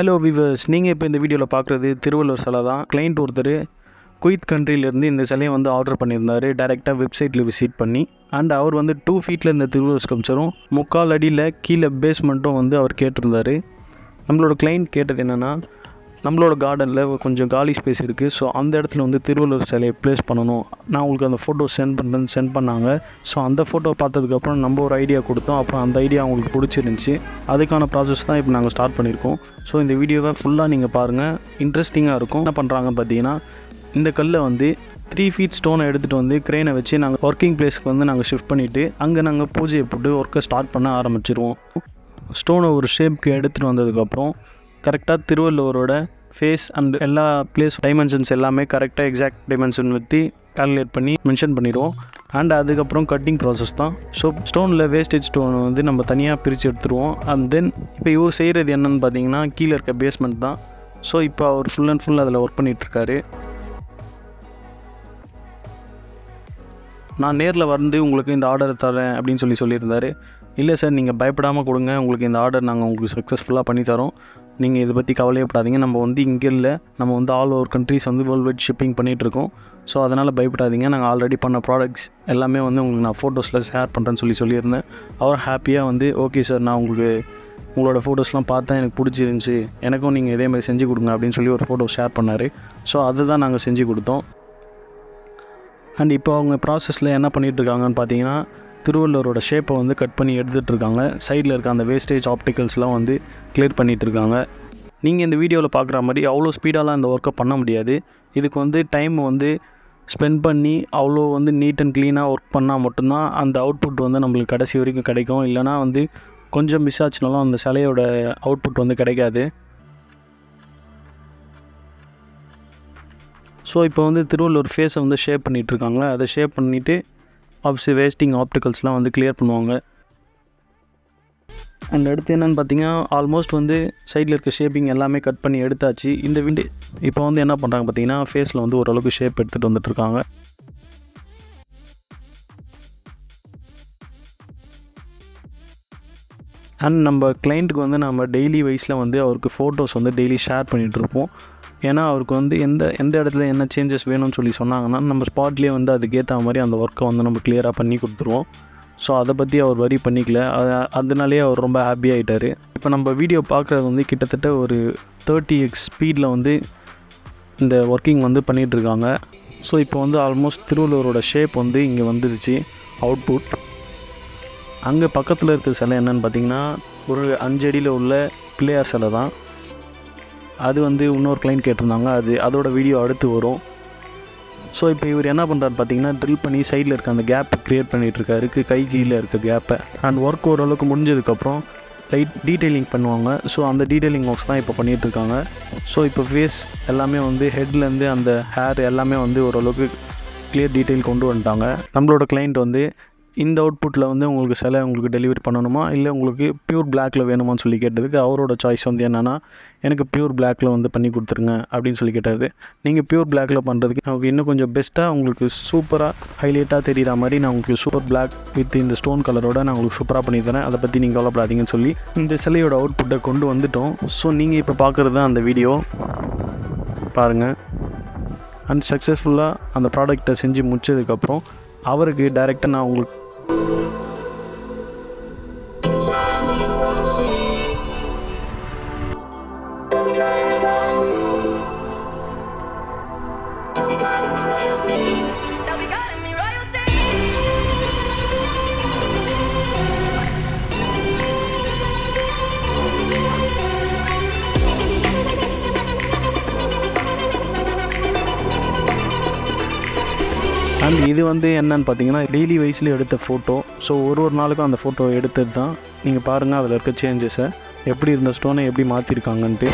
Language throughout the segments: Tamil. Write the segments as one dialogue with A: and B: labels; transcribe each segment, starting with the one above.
A: ஹலோ விவர்ஸ், நீங்கள் இப்போ இந்த வீடியோவில் பார்க்குறது திருவள்ளுவர் சிலை தான். கிளைண்ட் ஒருத்தர் குவைத் கண்ட்ரிலேருந்து இந்த சிலையை வந்து ஆர்டர் பண்ணியிருந்தார் டேரெக்டாக வெப்சைட்டில் விசிட் பண்ணி. அண்ட் அவர் வந்து 2 ஃபீட்டில் இந்த திருவள்ளுவர் ஸ்கல்ப்சரும் 3/4 அடியில் கீழே பேஸ்மெண்ட்டும் வந்து அவர் கேட்டிருந்தார். நம்மளோட கிளைண்ட் கேட்டது என்னென்னா, நம்மளோட கார்டனில் கொஞ்சம் காலி ஸ்பேஸ் இருக்குது, ஸோ அந்த இடத்துல வந்து திருவள்ளுவர் சிலையை ப்ளேஸ் பண்ணணும். நான் உங்களுக்கு அந்த ஃபோட்டோ சென்ட் பண்ணாங்க. ஸோ அந்த ஃபோட்டோ பார்த்ததுக்கப்புறம் நம்ம ஒரு ஐடியா கொடுத்தோம். அப்புறம் அந்த ஐடியா அவங்களுக்கு பிடிச்சிருந்துச்சி. அதுக்கான ப்ராசஸ் தான் இப்போ நாங்கள் ஸ்டார்ட் பண்ணியிருக்கோம். ஸோ இந்த வீடியோவை ஃபுல்லாக நீங்கள் பாருங்கள், இன்ட்ரெஸ்டிங்காக இருக்கும். என்ன பண்ணுறாங்கன்னு பார்த்தீங்கன்னா, இந்த கல்லை வந்து 3 ஃபீட் ஸ்டோனை எடுத்துகிட்டு வந்து க்ரெயினை வச்சு நாங்கள் ஒர்க்கிங் பிளேஸ்க்கு வந்து நாங்கள் ஷிஃப்ட் பண்ணிவிட்டு அங்கே நாங்கள் பூஜையை போட்டு ஒர்க்கை ஸ்டார்ட் பண்ண ஆரம்பிச்சிருவோம். ஸ்டோனை ஒரு ஷேப்க்கு எடுத்துகிட்டு வந்ததுக்கப்புறம் கரெக்டாக திருவள்ளுவரோட ஃபேஸ் அண்ட் எல்லா பிளேஸ் டைமென்ஷன்ஸ் எல்லாமே கரெக்டாக எக்ஸாக்ட் டைமென்ஷன் வச்சு கால்குலேட் பண்ணி மென்ஷன் பண்ணிடுவோம். அண்ட் அதுக்கப்புறம் கட்டிங் ப்ராசஸ் தான். ஸோ ஸ்டோனில் வேஸ்டேஜ் ஸ்டோனை வந்து நம்ம தனியாக பிரித்து எடுத்துருவோம். அண்ட் தென் இப்போ இவர் செய்கிறது என்னென்னு பார்த்தீங்கன்னா, கீழே இருக்க பேஸ்மெண்ட் தான். ஸோ இப்போ அவர் ஃபுல் அண்ட் ஃபுல் அதில் ஒர்க் பண்ணிகிட்ருக்காரு. நான் நேரில் வந்து உங்களுக்கு இந்த ஆர்டரை தரேன் அப்படின்னு சொல்லியிருந்தார். இல்லை சார், நீங்கள் பயப்படாமல் கொடுங்க, உங்களுக்கு இந்த ஆர்டர் நாங்கள் உங்களுக்கு சக்ஸஸ்ஃபுல்லாக பண்ணித்தரோம், நீங்கள் இதை பற்றி கவலையப்படாதீங்க. நம்ம வந்து இங்கே இல்லை, நம்ம வந்து ஆல் ஓவர் கண்ட்ரிஸ் வந்து வேர்ல்டு வைட் ஷிப்பிங் பண்ணிகிட்ருக்கோம். ஸோ அதனால் பயப்படாதீங்க, நாங்கள் ஆல்ரெடி பண்ண ப்ராடக்ட்ஸ் எல்லாமே வந்து உங்களுக்கு நான் ஃபோட்டோஸில் ஷேர் பண்ணுறேன்னு சொல்லியிருந்தேன். அவர் ஹாப்பியாக வந்து ஓகே சார், நான் உங்களோட ஃபோட்டோஸ்லாம் பார்த்தேன், எனக்கு பிடிச்சிருந்துச்சி, எனக்கும் நீங்கள் இதேமாதிரி செஞ்சு கொடுங்க அப்படின்னு சொல்லி ஒரு ஃபோட்டோ ஷேர் பண்ணார். ஸோ அதை தான் நாங்கள் செஞ்சு கொடுத்தோம். அண்ட் இப்போ அவங்க ப்ராசஸில் என்ன பண்ணிகிட்ருக்காங்கன்னு பார்த்தீங்கன்னா, திருவள்ளுவரோட ஷேப்பை வந்து கட் பண்ணி எடுத்துகிட்ருக்காங்க. சைடில் இருக்க அந்த வேஸ்டேஜ் ஆப்டிகல்ஸ்லாம் வந்து கிளியர் பண்ணிகிட்ருக்காங்க. நீங்கள் இந்த வீடியோவில் பார்க்குற மாதிரி அவ்வளோ ஸ்பீடாலாம் இந்த ஒர்க்கை பண்ண முடியாது. இதுக்கு வந்து டைம் வந்து ஸ்பெண்ட் பண்ணி அவ்வளோ வந்து நீட் அண்ட் க்ளீனாக ஒர்க் பண்ணால் மட்டும்தான் அந்த அவுட்புட் வந்து நம்மளுக்கு கடைசி வரைக்கும் கிடைக்கும். இல்லைனா வந்து கொஞ்சம் மிஸ் ஆச்சுனாலும் அந்த சிலையோட அவுட்புட் வந்து கிடைக்காது. ஸோ இப்போ வந்து திருவள்ளுவர் ஃபேஸை வந்து ஷேப் பண்ணிகிட்ருக்காங்க. அதை ஷேப் பண்ணிவிட்டு வேஸ்டிங் ஆப்டிகல்ஸ்லாம் வந்து கிளியர் பண்ணுவாங்க. அண்ட் அடுத்து என்னென்னு பார்த்தீங்கன்னா, ஆல்மோஸ்ட் வந்து சைடில் இருக்க ஷேப்பிங் எல்லாமே கட் பண்ணி எடுத்தாச்சு. இந்த இப்போ வந்து என்ன பண்ணுறாங்க பார்த்தீங்கன்னா, ஃபேஸில் வந்து ஓரளவுக்கு ஷேப் எடுத்துகிட்டு வந்துட்டுருக்காங்க. அண்ட் நம்ம கிளைண்ட்டுக்கு வந்து நம்ம டெய்லி வைஸில் வந்து அவருக்கு ஃபோட்டோஸ் வந்து டெய்லி ஷேர் பண்ணிகிட்ருப்போம். ஏன்னா அவருக்கு வந்து எந்த இடத்துல என்ன சேஞ்சஸ் வேணும்னு சொன்னாங்கன்னா, நம்ம ஸ்பாட்லேயே வந்து அதுக்கேற்ற மாதிரி அந்த ஒர்க்கை வந்து நம்ம கிளியராக பண்ணி கொடுத்துருவோம். ஸோ அதை பற்றி அவர் வரி பண்ணிக்கல, அதனாலேயே அவர் ரொம்ப ஹாப்பி ஆகிட்டார். இப்போ நம்ம வீடியோ பார்க்குறது வந்து கிட்டத்தட்ட ஒரு 30x ஸ்பீடில் வந்து இந்த ஒர்க்கிங் வந்து பண்ணிகிட்ருக்காங்க. ஸோ இப்போ வந்து ஆல்மோஸ்ட் திருவள்ளுவரோட ஷேப் வந்து இங்கே வந்துருச்சு அவுட்புட். அங்கே பக்கத்தில் இருக்கிற சிலை என்னென்னு பார்த்தீங்கன்னா, ஒரு 5 அடியில் உள்ள பிள்ளையார் சிலை தான். அது வந்து இன்னொரு கிளைண்ட் கேட்டிருந்தாங்க, அதோட வீடியோ அடுத்து வரும். ஸோ இப்போ இவர் என்ன பண்ணுறாரு பார்த்தீங்கன்னா, ட்ரில் பண்ணி சைடில் இருக்க அந்த கேப்பை க்ரியேட் பண்ணிகிட்ருக்காரு, கை கீழே இருக்க கேப்பை. அண்ட் ஒர்க் ஓரளவுக்கு முடிஞ்சதுக்கப்புறம் லைட் டீட்டெயிலிங் பண்ணுவாங்க. ஸோ அந்த டீட்டெயிலிங் ஒர்க்ஸ் தான் இப்போ பண்ணிகிட்ருக்காங்க. ஸோ இப்போ ஃபேஸ் எல்லாமே வந்து ஹெட்லேருந்து அந்த ஹேர் எல்லாமே வந்து ஓரளவுக்கு கிளியர் டீட்டெயில் கொண்டு வந்துட்டாங்க. நம்மளோட கிளைண்ட் வந்து இந்த அவுட்புட்டில் வந்து உங்களுக்கு சிலை உங்களுக்கு டெலிவரி பண்ணணுமா, இல்லை உங்களுக்கு பியூர் பிளாக்கில் வேணுமான்னு சொல்லி கேட்டதுக்கு அவரோட சாய்ஸ் வந்து என்னென்னா, எனக்கு பியூர் பிளாக்கில் வந்து பண்ணி கொடுத்துருங்க அப்படின்னு சொல்லி கேட்டார். நீங்கள் பியூர் பிளாக்கில் பண்ணுறதுக்கு நமக்கு இன்னும் கொஞ்சம் பெஸ்ட்டாக உங்களுக்கு சூப்பராக ஹைலைட்டாக தெரிகிற மாதிரி நான் உங்களுக்கு சூப்பர் பிளாக் வித் இந்த ஸ்டோன் கலரோட நான் உங்களுக்கு சூப்பராக பண்ணி தரேன், அதை பற்றி நீங்கள் கவலைப்படாதீங்கன்னு சொல்லி இந்த சிலையோட அவுட்புட்டை கொண்டு வந்துட்டோம். ஸோ நீங்கள் இப்போ பார்க்குறது தான் அந்த வீடியோ பாருங்கள். அண்ட் சக்ஸஸ்ஃபுல்லாக அந்த ப்ராடக்டை செஞ்சு முடிச்சதுக்கப்புறம் அவருக்கு டைரெக்டாக நான் உங்களுக்கு அண்ட் இது வந்து என்னன்னு பார்த்தீங்கன்னா, டெய்லி வைஸில் எடுத்த ஃபோட்டோ. ஸோ ஒரு நாளுக்கும் அந்த ஃபோட்டோ எடுத்தது தான். நீங்கள் பாருங்கள் அதில் இருக்க சேஞ்சஸை, எப்படி இருந்த ஸ்டோனை எப்படி மாற்றிருக்காங்கன்ட்டு.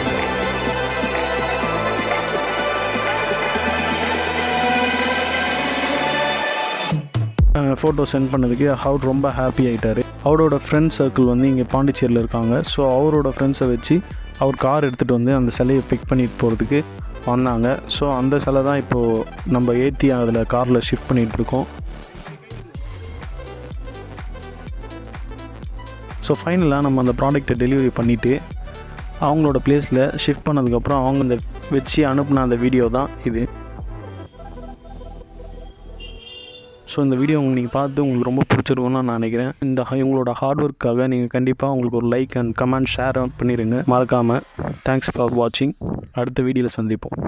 A: ஃபோட்டோ சென்ட் பண்ணதுக்கு அவர் ரொம்ப ஹாப்பி ஆகிட்டார். அவரோட ஃப்ரெண்ட்ஸ் சர்க்கிள் வந்து இங்கே பாண்டிச்சேரியில் இருக்காங்க. ஸோ அவரோட ஃப்ரெண்ட்ஸை வச்சு அவர் கார் எடுத்துகிட்டு வந்து அந்த சிலையை பிக் பண்ணிட்டு போகிறதுக்கு வந்தாங்க. ஸோ அந்த சிலை தான் இப்போது நம்ம ஏற்றி அதில் காரில் ஷிஃப்ட் பண்ணிகிட்ருக்கோம். ஸோ ஃபைனலாக நம்ம அந்த ப்ராடக்ட்டை டெலிவரி பண்ணிவிட்டு அவங்களோட பிளேஸில் ஷிஃப்ட் பண்ணதுக்கப்புறம் அவங்க இந்த வச்சு அனுப்புன அந்த வீடியோ தான் இது. ஸோ இந்த வீடியோ நீங்கள் பார்த்து உங்களுக்கு ரொம்ப பிடிச்சிருக்கும்னு நான் நினைக்கிறேன். இவங்களோட ஹார்ட் ஒர்க்காக நீங்கள் கண்டிப்பாக உங்களுக்கு ஒரு லைக் அண்ட் கமெண்ட் ஷேர் பண்ணிடுங்க மறக்காமல். தேங்க்ஸ் ஃபார் வாட்சிங். அடுத்த வீடியோவில் சந்திப்போம்.